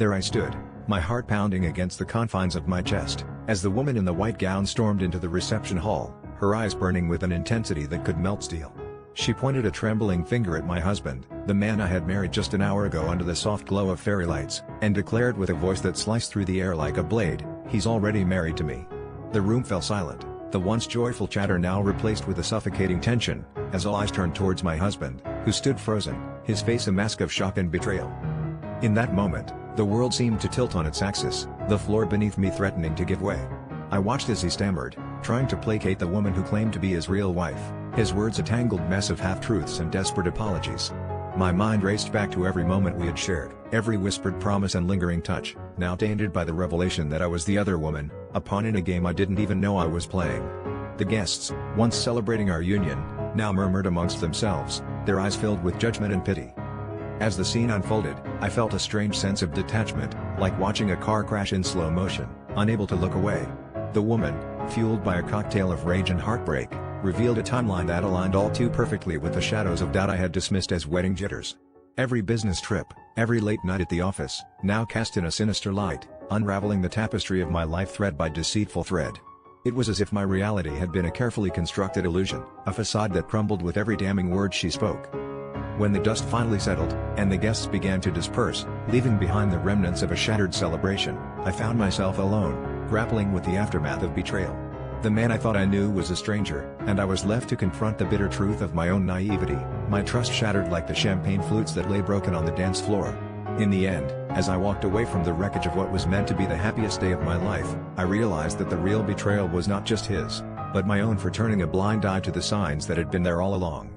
There I stood, my heart pounding against the confines of my chest, as the woman in the white gown stormed into the reception hall, her eyes burning with an intensity that could melt steel. She pointed a trembling finger at my husband, the man I had married just an hour ago under the soft glow of fairy lights, and declared with a voice that sliced through the air like a blade, "He's already married to me." The room fell silent, the once joyful chatter now replaced with a suffocating tension, as all eyes turned towards my husband, who stood frozen, his face a mask of shock and betrayal. In that moment, the world seemed to tilt on its axis, the floor beneath me threatening to give way. I watched as he stammered, trying to placate the woman who claimed to be his real wife, his words a tangled mess of half-truths and desperate apologies. My mind raced back to every moment we had shared, every whispered promise and lingering touch, now tainted by the revelation that I was the other woman, a pawn in a game I didn't even know I was playing. The guests, once celebrating our union, now murmured amongst themselves, their eyes filled with judgment and pity. As the scene unfolded, I felt a strange sense of detachment, like watching a car crash in slow motion, unable to look away. The woman, fueled by a cocktail of rage and heartbreak, revealed a timeline that aligned all too perfectly with the shadows of doubt I had dismissed as wedding jitters. Every business trip, every late night at the office, now cast in a sinister light, unraveling the tapestry of my life thread by deceitful thread. It was as if my reality had been a carefully constructed illusion, a facade that crumbled with every damning word she spoke. When the dust finally settled, and the guests began to disperse, leaving behind the remnants of a shattered celebration, I found myself alone, grappling with the aftermath of betrayal. The man I thought I knew was a stranger, and I was left to confront the bitter truth of my own naivety, my trust shattered like the champagne flutes that lay broken on the dance floor. In the end, as I walked away from the wreckage of what was meant to be the happiest day of my life, I realized that the real betrayal was not just his, but my own for turning a blind eye to the signs that had been there all along.